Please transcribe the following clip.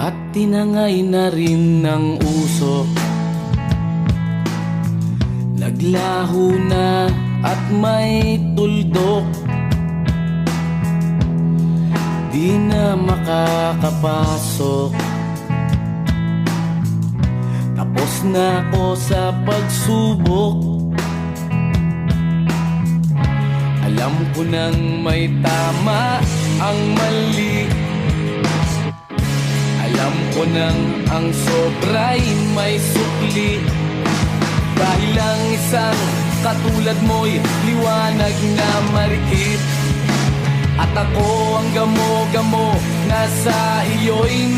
at tinangay na rin ng usok. Naglaho na at may tuldok, di na makakapasok. Tapos na ako sa pagsubok. Alam ko nang may tama ang mali. Alam ko nang ang sobra'y may sukli. Dahil ang isang katulad mo'y liwanag na marikit. At ako ang gamo-gamo na sa iyo'y